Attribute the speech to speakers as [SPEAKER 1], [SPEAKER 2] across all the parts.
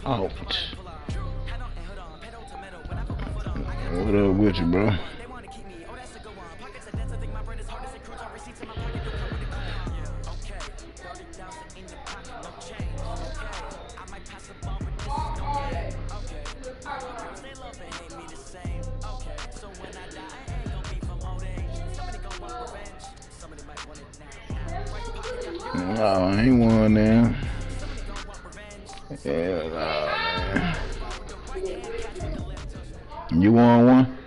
[SPEAKER 1] Ouch. What up with you, bro? Oh, I ain't won now. Yeah, man. You won one?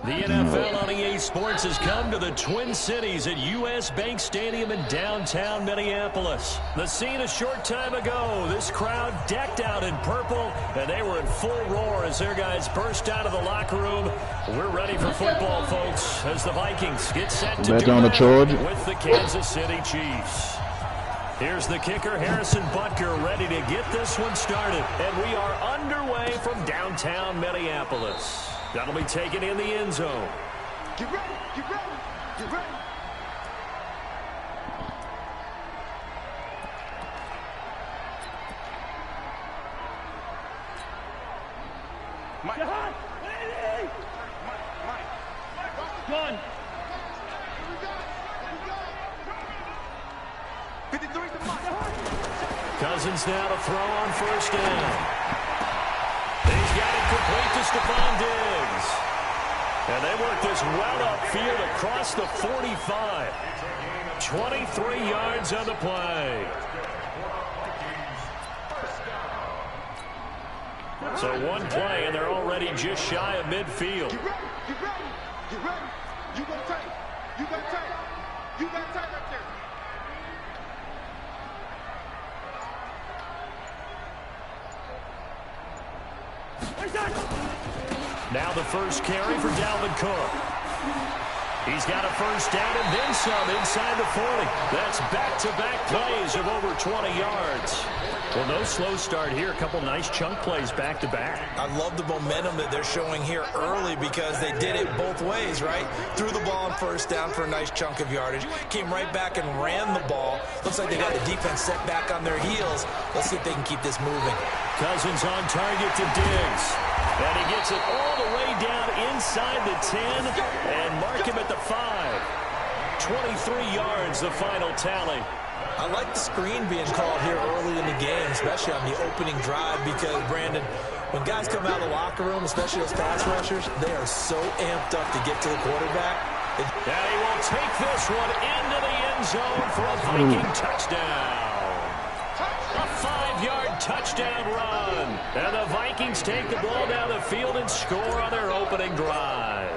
[SPEAKER 2] The NFL on EA Sports has come to the Twin Cities at U.S. Bank Stadium in downtown Minneapolis. The scene a short time ago, this crowd decked out in purple, and they were in full roar as their guys burst out of the locker room. We're ready for football, folks, as the Vikings get set to do battle with the Kansas City Chiefs. Here's the kicker, Harrison Butker, ready to get this one started. And we are underway from downtown Minneapolis. That'll be taken in the end zone.
[SPEAKER 3] Get ready, get ready, get ready. Mike. Gun. 53 to Mike.
[SPEAKER 2] Cousins now to throw on first down. He's got it complete to Stephon Diggs. And they work this well upfield across the 45. 23 yards on the play. So one play, and they're already just shy of midfield.
[SPEAKER 3] Get ready, get ready, get ready. You got tight, you got tight, you got tight up there.
[SPEAKER 2] Now the first carry for Dalvin Cook. He's got a first down and then some inside the 40. That's back-to-back plays of over 20 yards. Well, no slow start here. A couple nice chunk plays back-to-back.
[SPEAKER 4] I love the momentum that they're showing here early because they did it both ways, right? Threw the ball on first down for a nice chunk of yardage. Came right back and ran the ball. Looks like they got the defense set back on their heels. Let's see if they can keep this moving.
[SPEAKER 2] Cousins on target to Diggs. And he gets it all the way down inside the 10 and mark him at the 5. 23 yards, the final tally.
[SPEAKER 4] I like the screen being called here early in the game, especially on the opening drive, because, Brandon, when guys come out of the locker room, especially those pass rushers, they are so amped up to get to the quarterback.
[SPEAKER 2] And he will take this one into the end zone for a Viking touchdown. A 5-yard touchdown run. And the Vikings take the ball down the field and score on their opening drive.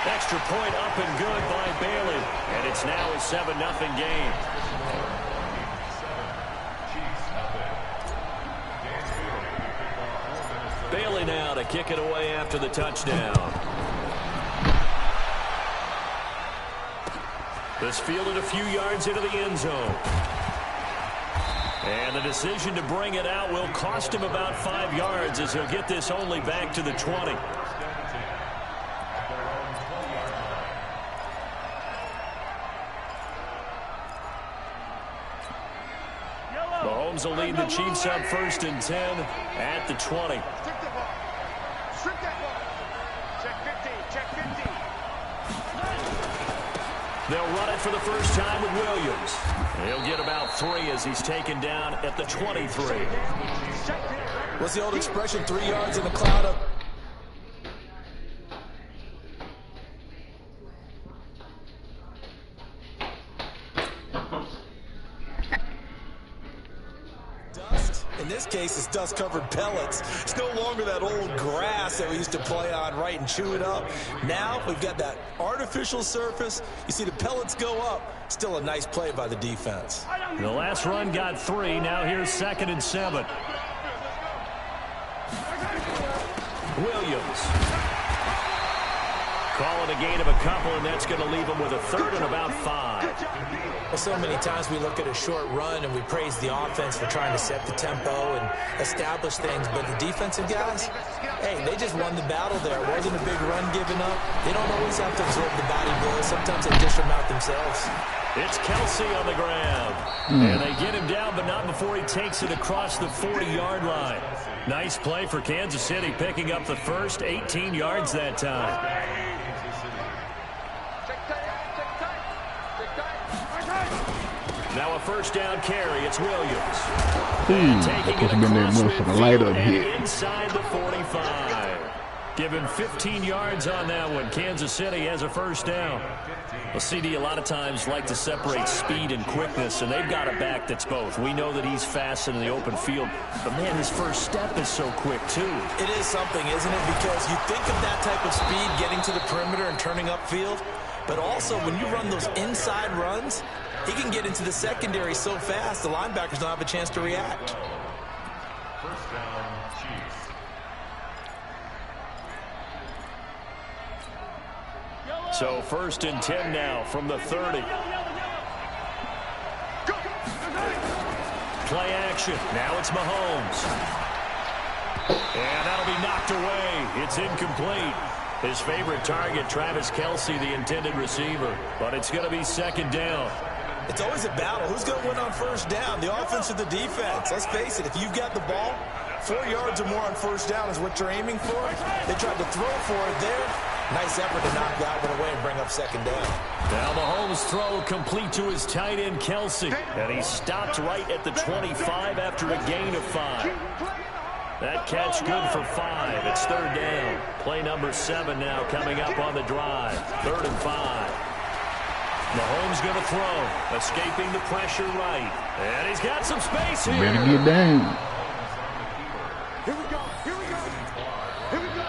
[SPEAKER 2] Extra point up and good by Bailey. And it's now a 7-0 game. Bailey now to kick it away after the touchdown. This fielded a few yards into the end zone. And the decision to bring it out will cost him about 5 yards as he'll get this only back to the 20. Mahomes will lead the Chiefs up 1st and 10 at the 20.
[SPEAKER 3] Strip that ball. Check 15, check 15.
[SPEAKER 2] They'll run it for the first time with Williams. He'll get about 3 as he's taken down at the 23.
[SPEAKER 4] What's the old expression? 3 yards in a cloud of... In this case, it's dust-covered pellets. It's no longer that old grass that we used to play on, right, and chew it up. Now we've got that artificial surface. You see the pellets go up. Still a nice play by the defense.
[SPEAKER 2] The last run got 3. Now here's 2nd and 7. Williams. Calling a gain of a couple, and that's going to leave him with a 3rd and about 5.
[SPEAKER 4] Well, so many times we look at a short run and we praise the offense for trying to set the tempo and establish things, but the defensive guys, hey, they just won the battle there. It wasn't a big run given up. They don't always have to absorb the body blows. Sometimes they dish them out themselves.
[SPEAKER 2] It's Kelsey on the grab. And they get him down, but not before he takes it across the 40-yard line. Nice play for Kansas City, picking up the first 18 yards that time. Now a first down carry. It's Williams. And taking it across midfield and inside the 45. Given 15 yards on that one. Kansas City has a first down. Well, CD a lot of times like to separate speed and quickness, and they've got a back that's both. We know that he's fast in the open field, but man, his first step is so quick too.
[SPEAKER 4] It is something, isn't it? Because you think of that type of speed getting to the perimeter and turning upfield, but also when you run those inside runs, he can get into the secondary so fast the linebackers don't have a chance to react.
[SPEAKER 3] First down, Chiefs.
[SPEAKER 2] So first and 10 now from the 30. Play action. Now it's Mahomes. And that'll be knocked away. It's incomplete. His favorite target, Travis Kelce, the intended receiver. But it's going to be second down.
[SPEAKER 4] It's always a battle. Who's going to win on first down, the offense or the defense? Let's face it, if you've got the ball, 4 yards or more on first down is what you're aiming for. They tried to throw for it there. Nice effort to knock that one away and bring up second down.
[SPEAKER 2] Now Mahomes' throw complete to his tight end, Kelce. And he stopped right at the 25 after a gain of 5. That catch good for 5. It's third down. Play number 7 now coming up on the drive. 3rd and 5. Mahomes going to throw. Escaping the pressure right. And he's got some space here.
[SPEAKER 1] Better get down.
[SPEAKER 3] Here we go. Here we go. Here we go.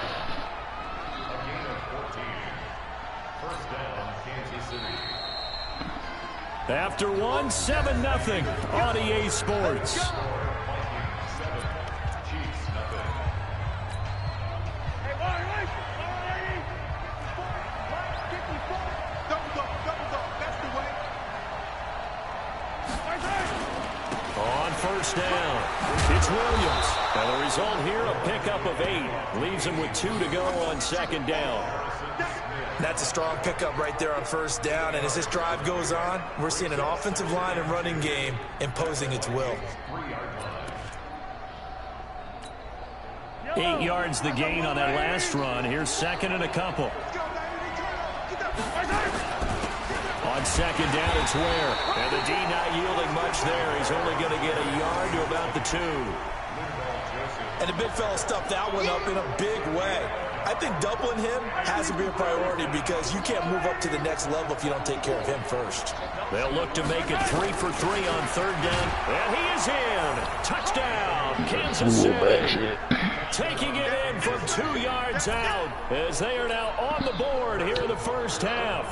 [SPEAKER 5] First down, Kansas City.
[SPEAKER 2] After 7-0 on EA Sports. First down. It's Williams. And the result here, a pickup of 8. Leaves him with 2 to go on second down.
[SPEAKER 4] That's a strong pickup right there on first down. And as this drive goes on, we're seeing an offensive line and running game imposing its will.
[SPEAKER 2] 8 yards the gain on that last run. Here's second and a couple. On second down, it's Ware. And the D not yielding much there. He's only going to get a yard to about the 2.
[SPEAKER 4] And the big fella stuffed that one up in a big way. I think doubling him has to be a priority because you can't move up to the next level if you don't take care of him first.
[SPEAKER 2] They'll look to make it 3 for 3 on third down. And he is in. Touchdown, Kansas City. Taking it in from 2 yards out as they are now on the board here in the first half.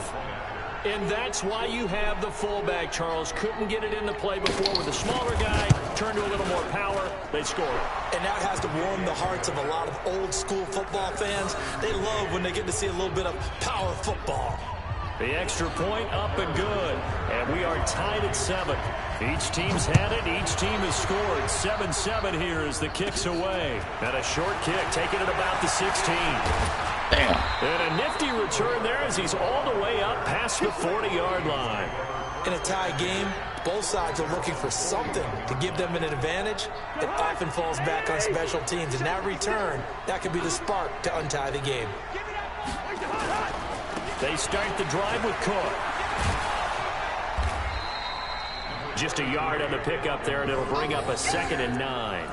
[SPEAKER 2] And that's why you have the fullback, Charles. Couldn't get it into play before with a smaller guy. Turned to a little more power. They scored.
[SPEAKER 4] And that has to warm the hearts of a lot of old-school football fans. They love when they get to see a little bit of power football.
[SPEAKER 2] The extra point up and good. And we are tied at 7. Each team's had it. Each team has scored. 7-7 here as the kick's away. And a short kick taking it about the 16.
[SPEAKER 1] Damn.
[SPEAKER 2] And a nifty return there as he's all the way up past the 40-yard line.
[SPEAKER 4] In a tie game, both sides are looking for something to give them an advantage. It often falls back on special teams. And that return, that could be the spark to untie the game.
[SPEAKER 2] They start the drive with Cook. Just a yard on the pickup there, and it'll bring up a 2nd and 9.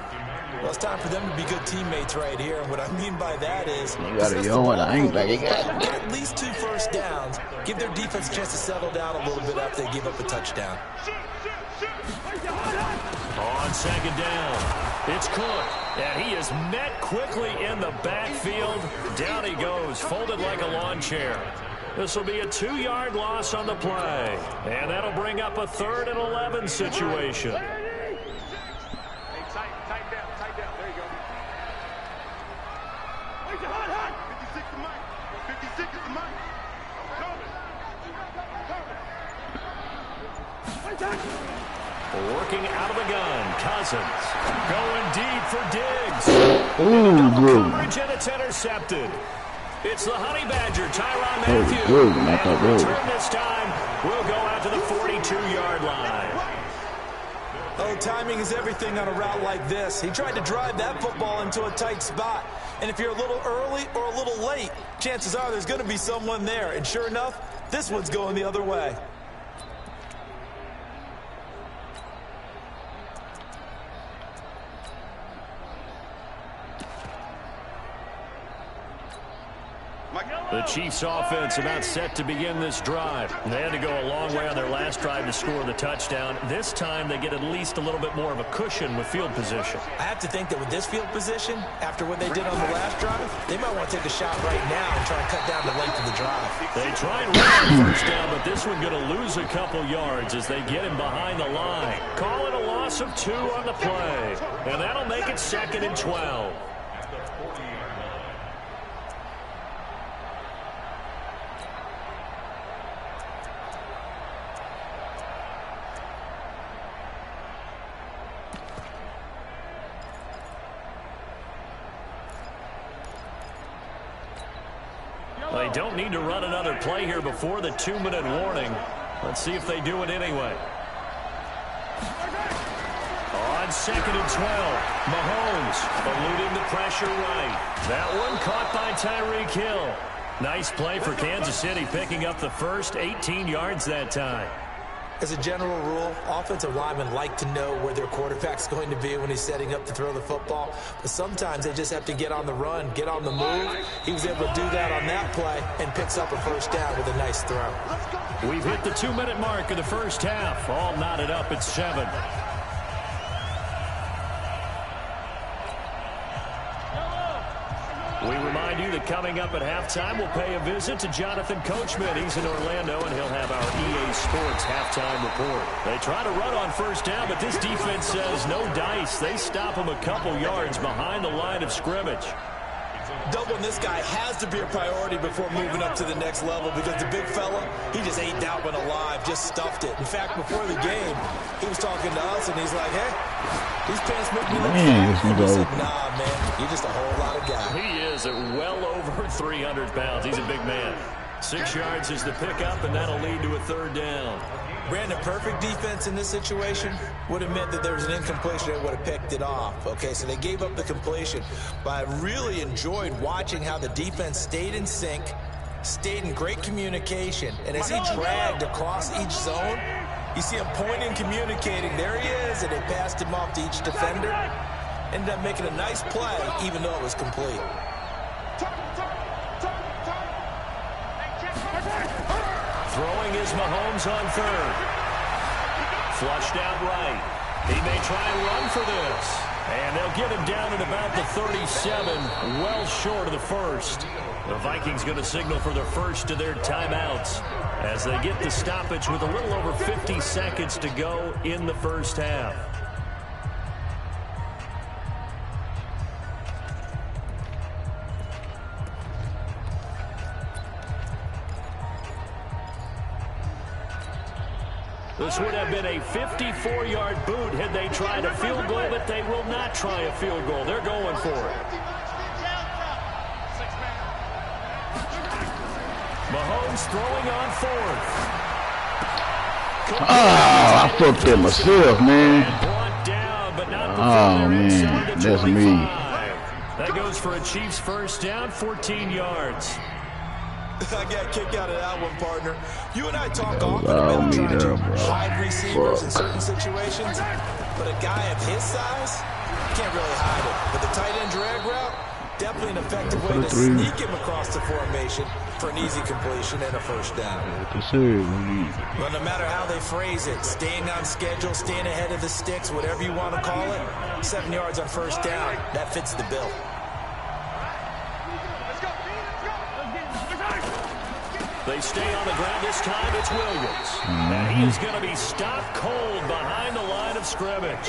[SPEAKER 4] Well, it's time for them to be good teammates right here. And what I mean by that is
[SPEAKER 1] You got a yard. I ain't like it.
[SPEAKER 4] get at least 2 first downs. Give their defense a chance to settle down a little bit after they give up a touchdown.
[SPEAKER 2] On second down, it's Cook. And he is met quickly in the backfield. Down he goes, folded like a lawn chair. This will be a 2-yard loss on the play. And that'll bring up a 3rd and 11 situation. Working out of the gun, Cousins. Going deep for Diggs.
[SPEAKER 1] Ooh,
[SPEAKER 2] Coverage, and it's intercepted. It's the Honey Badger, Tyrann Mathieu.
[SPEAKER 1] Not that road.
[SPEAKER 2] Return this time will go out to the 42-yard line.
[SPEAKER 4] Oh, timing is everything on a route like this. He tried to drive that football into a tight spot. And if you're a little early or a little late, chances are there's going to be someone there. And sure enough, this one's going the other way.
[SPEAKER 2] The Chiefs offense about set to begin this drive. They had to go a long way on their last drive to score the touchdown. This time they get at least a little bit more of a cushion with field position.
[SPEAKER 4] I have to think that with this field position, after what they did on the last drive, they might want to take a shot right now and try and cut down the length of the drive.
[SPEAKER 2] They try and run the first down, but this one going to lose a couple yards as they get him behind the line. Call it a loss of 2 on the play, and that'll make it 2nd and 12. They don't need to run another play here before the 2-minute warning. Let's see if they do it anyway. On 2nd and 12, Mahomes eluding the pressure right. That one caught by Tyreek Hill. Nice play for Kansas City, picking up the first 18 yards that time.
[SPEAKER 4] As a general rule, offensive linemen like to know where their quarterback's going to be when he's setting up to throw the football. But sometimes they just have to get on the run, get on the move. He was able to do that on that play and picks up a first down with a nice throw.
[SPEAKER 2] We've hit the 2-minute mark of the first half. All knotted up at 7. We remind you that coming up at halftime, we'll pay a visit to Jonathan Coachman. He's in Orlando, and he'll have our EA Sports halftime report. They try to run on first down, but this defense says no dice. They stop him a couple yards behind the line of scrimmage.
[SPEAKER 4] Doubling this guy has to be a priority before moving up to the next level because the big fella, he just ate that one alive, just stuffed it. In fact, before the game, he was talking to us, and he's like, hey, these pants make me look fat. He said, nah, man, you're just a whole lot of guy.
[SPEAKER 2] He is at well over 300 pounds. He's a big man. 6 yards is the pickup, and that'll lead to a 3rd down.
[SPEAKER 4] Brandon, perfect defense in this situation would have meant that there was an incompletion and would have picked it off. Okay, so they gave up the completion. But I really enjoyed watching how the defense stayed in sync, stayed in great communication. And as he dragged across each zone, you see him pointing, communicating. There he is, and they passed him off to each defender. Ended up making a nice play, even though it was complete.
[SPEAKER 2] Throwing is Mahomes on 3rd. Flushed out right. He may try and run for this. And they'll get him down at about the 37, well short of the first. The Vikings going to signal for their first of their timeouts as they get the stoppage with a little over 50 seconds to go in the first half. This would have been a 54-yard boot had they tried a field goal, but they will not try a field goal. They're going for it. Mahomes throwing on 4th.
[SPEAKER 1] Oh, I fucked that myself, man.
[SPEAKER 2] Brought down, but not
[SPEAKER 1] Oh, man, that's me.
[SPEAKER 2] That goes for a Chiefs first down, 14 yards.
[SPEAKER 4] I got a kick out of that one, partner. You and I talk often about trying to hide receivers in certain situations, but a guy of his size can't really hide it. But the tight end drag route, definitely an effective way to sneak him across the formation for an easy completion and a first down. But no matter how they phrase it, staying on schedule, staying ahead of the sticks, whatever you want to call it, 7 yards on first down, that fits the bill.
[SPEAKER 2] They stay on the ground this time. It's Williams. And he is going to be stopped cold behind the line of scrimmage.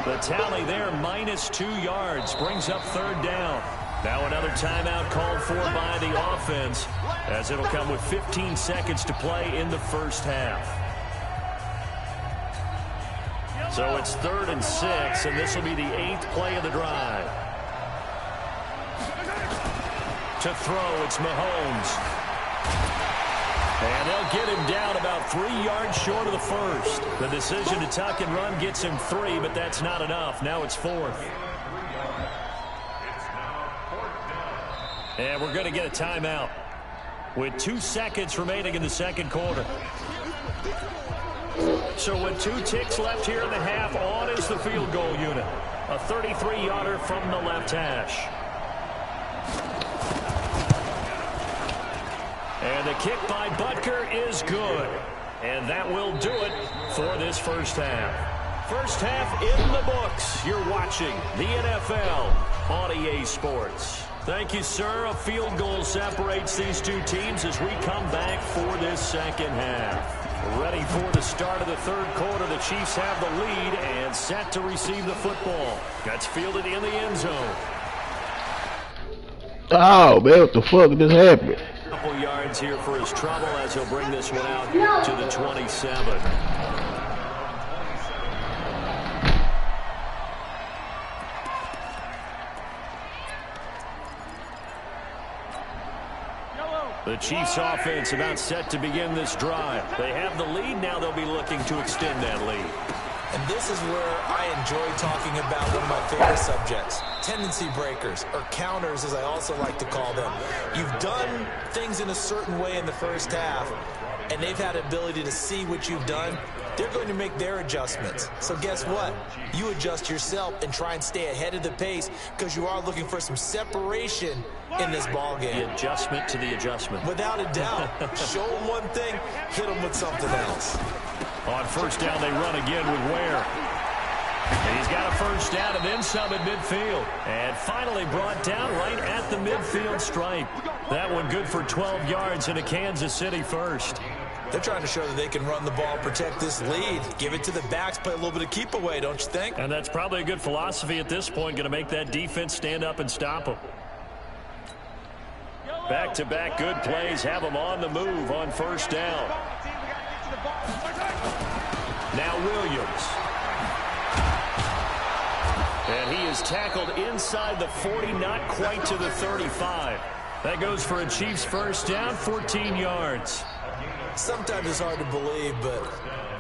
[SPEAKER 2] The tally there, -2 yards, brings up 3rd down. Now another timeout called for by the offense, as it'll come with 15 seconds to play in the first half. So it's 3rd and 6, and this will be the 8th play of the drive. To throw, it's Mahomes. And they'll get him down about 3 yards short of the first. The decision to tuck and run gets him 3, but that's not enough. Now it's 4th. And we're going to get a timeout with 2 seconds remaining in the second quarter. So with 2 ticks left here in the half, on is the field goal unit. A 33-yarder from the left hash. And the kick by Butker is good. And that will do it for this first half. First half in the books. You're watching the NFL on EA Sports. Thank you, sir. A field goal separates these 2 teams as we come back for this second half. Ready for the start of the third quarter. The Chiefs have the lead and set to receive the football. That's fielded in the end zone.
[SPEAKER 1] Oh, man, what the fuck just happened?
[SPEAKER 2] Couple yards here for his trouble as he'll bring this one out to the 27. The Chiefs offense about set to begin this drive. They have the lead. Now they'll be looking to extend that lead.
[SPEAKER 4] And this is where I enjoy talking about one of my favorite subjects, tendency breakers, or counters as I also like to call them. You've done things in a certain way in the first half, and they've had the ability to see what you've done. They're going to make their adjustments. So guess what? You adjust yourself and try and stay ahead of the pace because you are looking for some separation in this ball game.
[SPEAKER 2] The adjustment to the adjustment.
[SPEAKER 4] Without a doubt. Show them one thing, hit them with something else.
[SPEAKER 2] On first down, they run again with Ware. And he's got a first down and then some at midfield. And finally brought down right at the midfield stripe. That one good for 12 yards in a Kansas City first.
[SPEAKER 4] They're trying to show that they can run the ball, protect this lead. Give it to the backs, play a little bit of keep away, don't you think?
[SPEAKER 2] And that's probably a good philosophy at this point, going to make that defense stand up and stop them. Back-to-back good plays have them on the move on first down. Now Williams. And he is tackled inside the 40, not quite to the 35. That goes for a Chiefs first down, 14 yards.
[SPEAKER 4] Sometimes it's hard to believe, but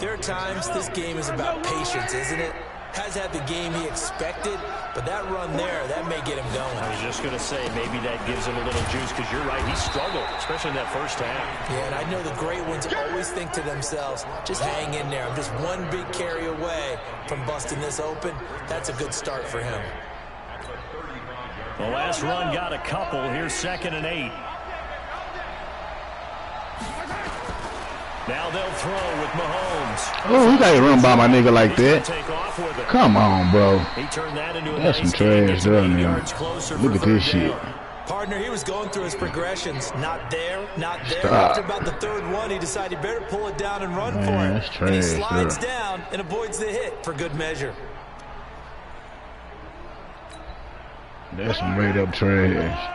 [SPEAKER 4] there are times this game is about patience, isn't it? Has had the game he expected, but that run there, that may get him going.
[SPEAKER 2] I was just going to say, maybe that gives him a little juice, because you're right, he struggled, especially in that first half.
[SPEAKER 4] Yeah, and I know the great ones always think to themselves, just hang in there. I'm just one big carry away from busting this open. That's a good start for him.
[SPEAKER 2] The last run got a couple. Here's 2nd and 8. Now they'll throw with Mahomes.
[SPEAKER 1] Oh, he got to run by my nigga like that. Come on, bro.
[SPEAKER 2] He turned that into a
[SPEAKER 1] That's some trash, doesn't it? Look at this shit.
[SPEAKER 4] Partner, he was going through his progressions. Not there, not there.
[SPEAKER 1] Stop.
[SPEAKER 4] After about the 3rd one, he decided he better pull it down and run for it.
[SPEAKER 1] That's trash,
[SPEAKER 4] and he slides down and avoids the hit for good measure.
[SPEAKER 1] That's some made up trash.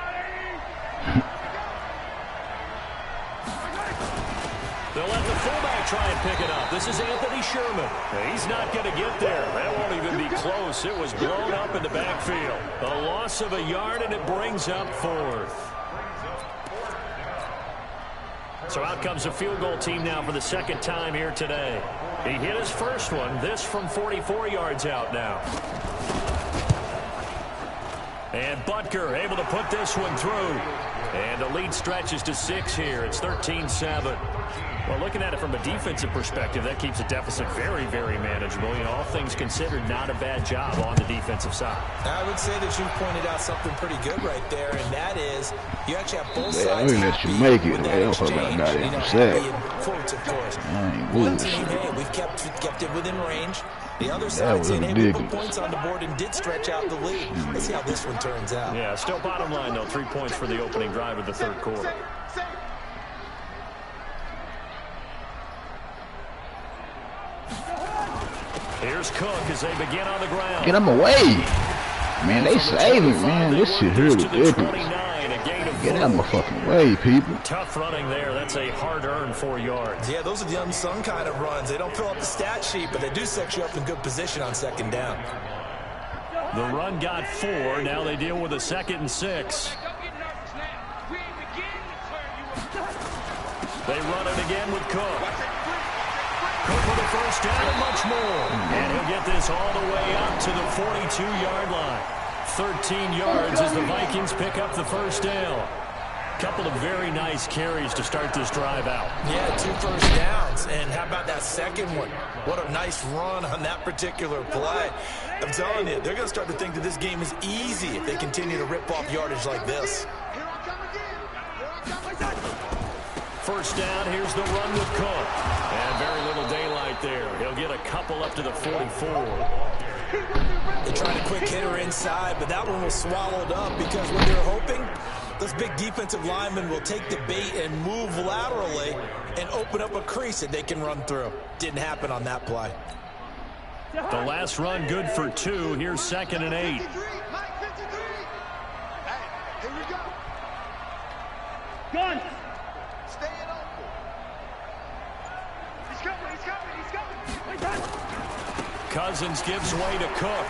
[SPEAKER 2] They'll let the fullback try and pick it up. This is Anthony Sherman. He's not going to get there. That won't even be close. It was blown up in the backfield. A loss of a yard, and it brings up 4th. So out comes a field goal team now for the 2nd time here today. He hit his first one. This from 44 yards out now. And Butker able to put this one through. And the lead stretches to 6 here. It's 13-7. Well, looking at it from a defensive perspective, that keeps the deficit very, very manageable. You know, all things considered, not a bad job on the defensive side.
[SPEAKER 4] I would say that you pointed out something pretty good right there, and that is you actually have both
[SPEAKER 1] Yeah,
[SPEAKER 4] sides.
[SPEAKER 1] we let you make it. They don't fuck about that.
[SPEAKER 4] Quotes, of course.
[SPEAKER 1] Dang,
[SPEAKER 4] One
[SPEAKER 1] bullshit.
[SPEAKER 4] team, hey, we've kept it within range. The other side saying, hey, we put points on the board and did stretch out the lead. Let's see how this one turns out.
[SPEAKER 2] Yeah, still bottom line, though. 3 points for the opening drive of the 3rd quarter. Here's Cook as they begin on the ground.
[SPEAKER 1] Get him away. Man, they saving, man. This shit here ridiculous. Get out of my fucking way, people.
[SPEAKER 2] Tough running there. That's a hard-earned 4 yards.
[SPEAKER 4] Yeah, those are the unsung kind of runs. They don't fill up the stat sheet, but they do set you up in good position on 2nd down.
[SPEAKER 2] The run got 4. Now they deal with a 2nd and 6. They run it again with Cook. Cook for the first down and much more. And he'll get this all the way up to the 42-yard line. 13 yards as the Vikings pick up the first down. Couple of very nice carries to start this drive out.
[SPEAKER 4] Yeah, 2 first downs. And how about that second one? What a nice run on that particular play. I'm telling you, they're going to start to think that this game is easy if they continue to rip off yardage like this.
[SPEAKER 2] First down, here's the run with Cook. And very little daylight there. He'll get a couple up to the 44.
[SPEAKER 4] They tried a quick hitter inside, but that one was swallowed up because what they're hoping, those big defensive linemen will take the bait and move laterally and open up a crease that they can run through. Didn't happen on that play.
[SPEAKER 2] The last run good for 2. Here's 2nd and 8.
[SPEAKER 3] Hey, here we go.
[SPEAKER 6] Gun.
[SPEAKER 3] Stay it open.
[SPEAKER 6] He's coming.
[SPEAKER 2] Cousins gives way to Cook.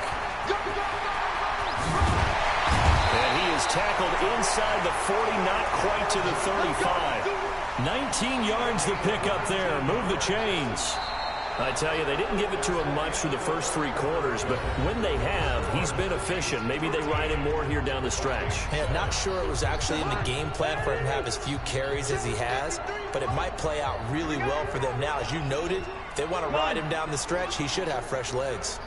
[SPEAKER 2] And he is tackled inside the 40, not quite to the 35. 19 yards to pick up there. Move the chains. I tell you, they didn't give it to him much through the first 3 quarters, but when they have, he's been efficient. Maybe they ride him more here down the stretch.
[SPEAKER 4] Yeah, not sure it was actually in the game plan for him to have as few carries as he has, but it might play out really well for them now. As you noted, if they want to ride him down the stretch, he should have fresh legs.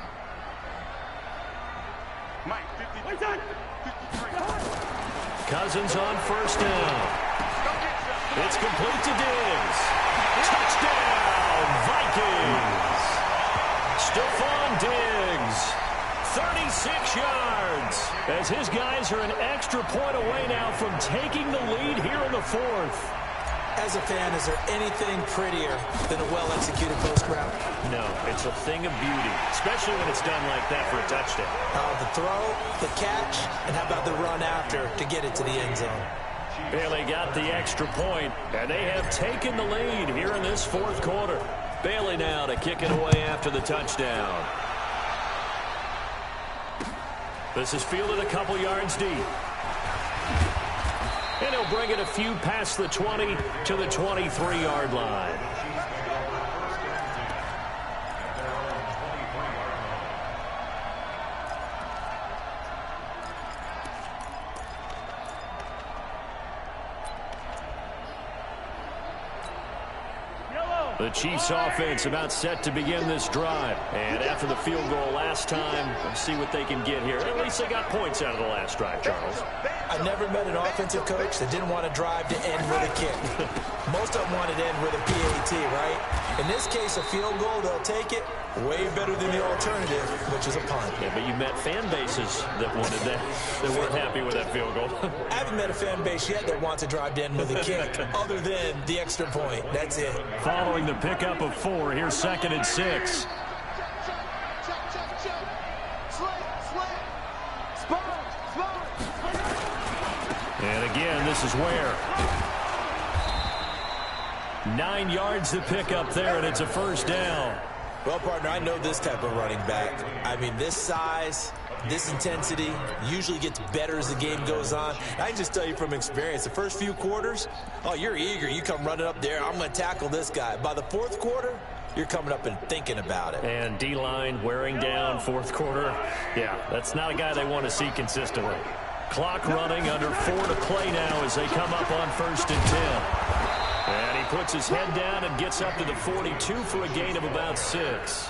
[SPEAKER 3] Mike, 53.
[SPEAKER 2] Cousins on first down. It's complete to Diggs. Touchdown, Vikings. Stephon Diggs, 36 yards. As his guys are an extra point away now from taking the lead here in the 4th.
[SPEAKER 4] As a fan, is there anything prettier than a well-executed post route?
[SPEAKER 2] No, it's a thing of beauty, especially when it's done like that for a touchdown.
[SPEAKER 4] The throw, the catch, and how about the run after to get it to the end zone?
[SPEAKER 2] Bailey got the extra point, and they have taken the lead here in this 4th quarter. Bailey now to kick it away after the touchdown. This is fielded a couple yards deep. And he'll bring it a few past the 20 to the 23-yard line. The Chiefs offense about set to begin this drive. And after the field goal last time, let's see what they can get here. At least they got points out of the last drive, Charles.
[SPEAKER 4] I never met an offensive coach that didn't want to drive to end with a kick. Most of them wanted to end with a PAT, right? In this case, a field goal, they'll take it. Way better than the alternative, which is a punt.
[SPEAKER 2] Yeah, but you've met fan bases that wanted that, that weren't happy with that field goal.
[SPEAKER 4] I haven't met a fan base yet that wants to drive to end with a kick, other than the extra point. That's it.
[SPEAKER 2] Following the pickup of 4, here's 2nd and 6. And again, this is where 9 yards to pick up there, and it's a first down.
[SPEAKER 4] Well, partner, I know this type of running back. I mean, this size, this intensity usually gets better as the game goes on. I can just tell you from experience, the first few quarters, oh, you're eager. You come running up there, I'm going to tackle this guy. By the 4th quarter, you're coming up and thinking about it.
[SPEAKER 2] And D-line wearing down 4th quarter. Yeah, that's not a guy they want to see consistently. Clock running, under 4 to play now as they come up on 1st and 10. And he puts his head down and gets up to the 42 for a gain of about 6.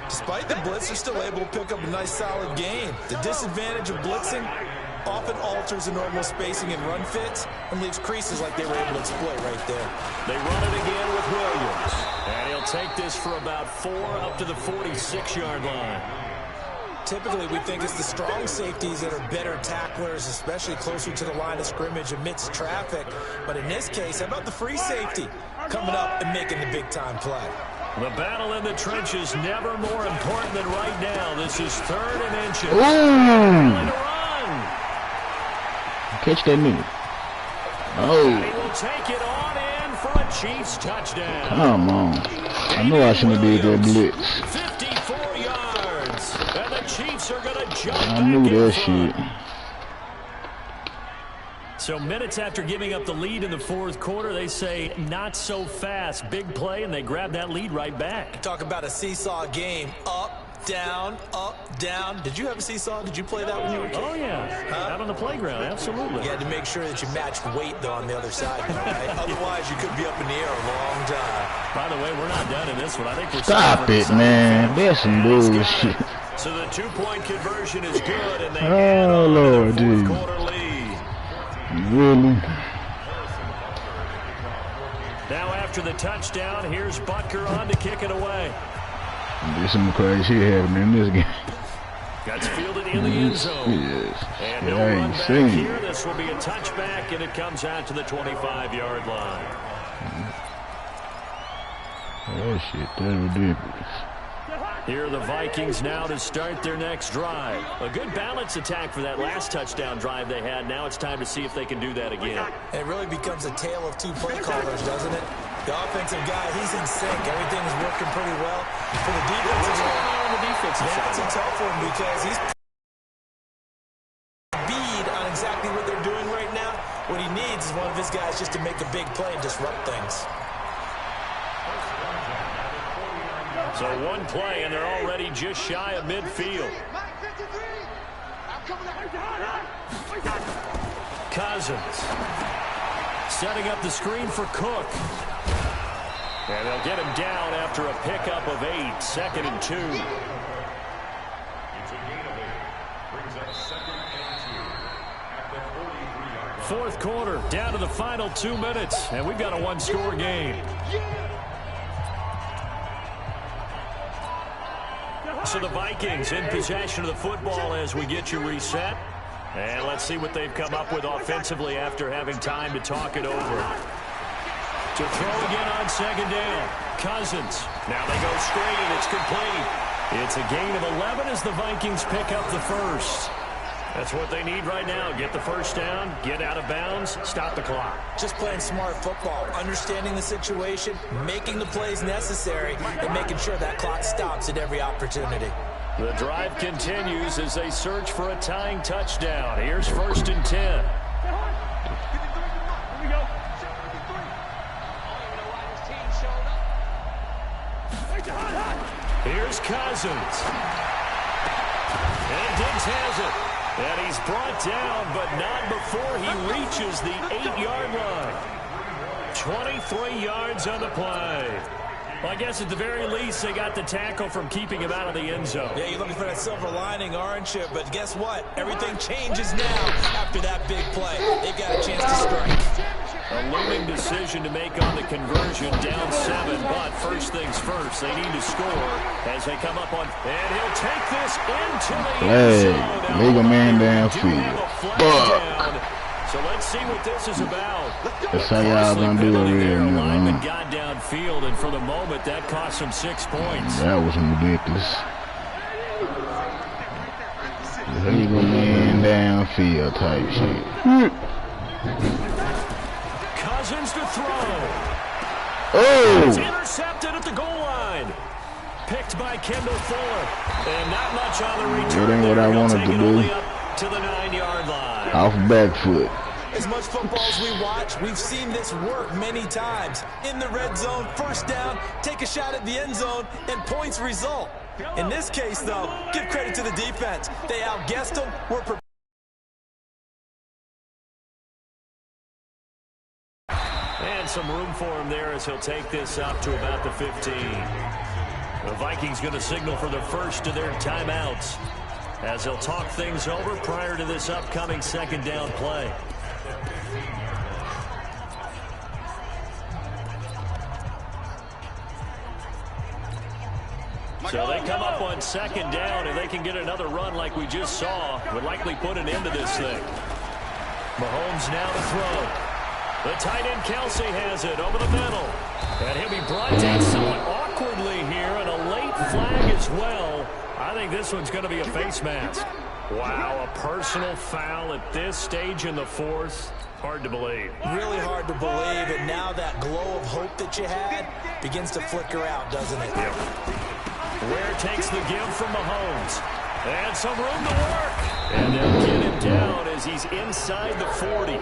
[SPEAKER 4] Despite the blitz, they're still able to pick up a nice solid gain. The disadvantage of blitzing often alters the normal spacing and run fits and leaves creases like they were able to exploit right there.
[SPEAKER 2] They run it again with Williams. And he'll take this for about 4 up to the 46-yard line.
[SPEAKER 4] Typically, we think it's the strong safeties that are better tacklers, especially closer to the line of scrimmage amidst traffic. But in this case, how about the free safety coming up and making the big-time play?
[SPEAKER 2] The battle in the trenches never more important than right now. This is 3rd and inches.
[SPEAKER 1] Ooh. Catch that nigga. Oh.
[SPEAKER 2] And he will take it on in for a Chiefs touchdown.
[SPEAKER 1] Come on. I know I shouldn't have did that blitz.
[SPEAKER 2] 54 yards. And the Chiefs are going to jump
[SPEAKER 1] I knew
[SPEAKER 2] back in
[SPEAKER 1] that
[SPEAKER 2] front.
[SPEAKER 1] shit.
[SPEAKER 2] So minutes after giving up the lead in the fourth quarter, they say not so fast. Big play, and they grab that lead right back.
[SPEAKER 4] Talk about a seesaw game. Up, down, up, down. Did you have a seesaw? Did you play that when you were a kid?
[SPEAKER 2] Oh, yeah. Out on the playground, absolutely.
[SPEAKER 4] You had to make sure that you matched weight, though, on the other side, right? Otherwise, you could be up in the air a long time.
[SPEAKER 2] By the way, we're not done in this one. I think we're
[SPEAKER 1] Stop it, man. That's some bullshit.
[SPEAKER 2] So the two-point conversion is good, and they
[SPEAKER 1] Oh, Lord, dude.
[SPEAKER 2] quarter lead.
[SPEAKER 1] Really?
[SPEAKER 2] Now after the touchdown, here's Butker on to kick it away.
[SPEAKER 1] There's some crazy shit happening in this game.
[SPEAKER 2] Gets fielded in the end zone.
[SPEAKER 1] Yes.
[SPEAKER 2] And
[SPEAKER 1] Yeah,
[SPEAKER 2] no
[SPEAKER 1] I
[SPEAKER 2] run
[SPEAKER 1] ain't
[SPEAKER 2] back
[SPEAKER 1] seen
[SPEAKER 2] here.
[SPEAKER 1] it.
[SPEAKER 2] This will be a touchback, and it comes out to the 25-yard line.
[SPEAKER 1] That shit, that's ridiculous.
[SPEAKER 2] Here are the Vikings now to start their next drive. A good balance attack for that last touchdown drive they had. Now it's time to see if they can do that again.
[SPEAKER 4] It really becomes a tale of two play callers, doesn't it? The offensive guy, he's in sync. Everything is working pretty well. For the defensive guy,
[SPEAKER 2] on the defensive side?
[SPEAKER 4] it's a tough one because he's bead on exactly what they're doing right now. What he needs is one of his guys just to make a big play and disrupt things.
[SPEAKER 2] So one play, and they're already just shy of midfield. Cousins setting up the screen for Cook. And they'll get him down after a pickup of 8, 2nd and 2.
[SPEAKER 5] It's a gain of 8. Brings up 2nd and 2 at the 43-yard line.
[SPEAKER 2] Fourth quarter, down to the final 2 minutes, and we've got a one-score game. So the Vikings in possession of the football as we get you reset. And let's see what they've come up with offensively after having time to talk it over. To throw again on 2nd down. Cousins. Now they go straight, and it's complete. It's a gain of 11 as the Vikings pick up the first. That's what they need right now. Get the first down, get out of bounds, stop the clock.
[SPEAKER 4] Just playing smart football, understanding the situation, making the plays necessary, and making sure that clock stops at every opportunity.
[SPEAKER 2] The drive continues as they search for a tying touchdown. Here's 1st and 10. Here's Cousins. And Diggs has it. And he's brought down, but not before he reaches the 8-yard line. 23 yards on the play. Well, I guess at the very least, they got the tackle from keeping him out of the end zone.
[SPEAKER 4] Yeah, you're looking for that silver lining, aren't you? But guess what? Everything changes now after that big play. They've got a chance to strike.
[SPEAKER 2] A looming decision to make on the conversion, down 7. But first things first, they need to score as they come up on. And he'll take this into the end zone.
[SPEAKER 1] Legal man downfield. Fuck.
[SPEAKER 2] So let's see what this is about.
[SPEAKER 1] That's how y'all gonna do it here.
[SPEAKER 2] Lineman got downfield, and for the moment, that cost him 6 points.
[SPEAKER 1] That was ridiculous. Legal man downfield type shit.
[SPEAKER 2] Cousins to throw.
[SPEAKER 1] Oh!
[SPEAKER 2] It's intercepted at the goal line. Picked by Kendall Fuller. And not much on the return.
[SPEAKER 1] That ain't what I wanted to do.
[SPEAKER 2] Up to the 9-yard line.
[SPEAKER 1] Off back foot.
[SPEAKER 4] As much football as we watch, we've seen this work many times. In the red zone, first down, take a shot at the end zone, and points result. In this case, though, give credit to the defense. They outguessed them. We're prepared.
[SPEAKER 2] And some room for him there as he'll take this up to about the 15. The Vikings going to signal for the first of their timeouts as they'll talk things over prior to this upcoming 2nd down play. So they come up on 2nd down, and they can get another run like we just saw. Would likely put an end to this thing. Mahomes now to throw. The tight end Kelsey has it over the middle. And he'll be brought down somewhat awkwardly here, and a late flag as well. I think this one's going to be a face mask. Wow, a personal foul at this stage in the fourth. Hard to believe.
[SPEAKER 4] Really hard to believe, and now that glow of hope that you had begins to flicker out, doesn't it?
[SPEAKER 2] Yep. Ware takes the give from Mahomes. And some room to work. And they'll get him down as he's inside the 40.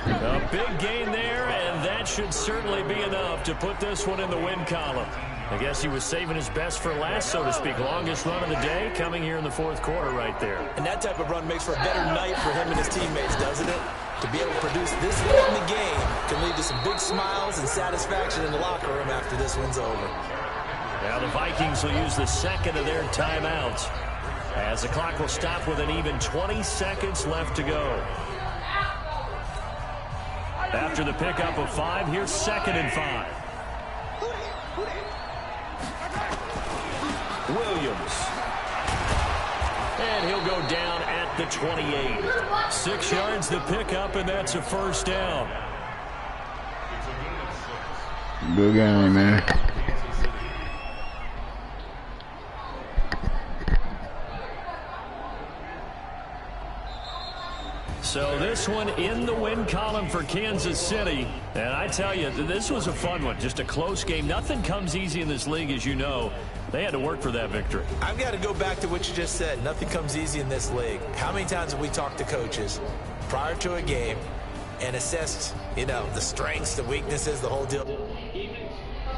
[SPEAKER 2] A big gain there, and that should certainly be enough to put this one in the win column. I guess he was saving his best for last, so to speak. Longest run of the day coming here in the fourth quarter right there.
[SPEAKER 4] And that type of run makes for a better night for him and his teammates, doesn't it? To be able to produce this late in the game can lead to some big smiles and satisfaction in the locker room after this one's over.
[SPEAKER 2] Now the Vikings will use the second of their timeouts as the clock will stop with an even 20 seconds left to go. After the pickup of 5, here's 2nd and 5. Williams. And he'll go down at the 28. 6 yards the pickup, and that's a first down.
[SPEAKER 1] Good game, man.
[SPEAKER 2] So this one in the win column for Kansas City. And I tell you, this was a fun one. Just a close game. Nothing comes easy in this league, as you know. They had to work for that victory.
[SPEAKER 4] I've got to go back to what you just said. Nothing comes easy in this league. How many times have we talked to coaches prior to a game and assessed, you know, the strengths, the weaknesses, the whole deal?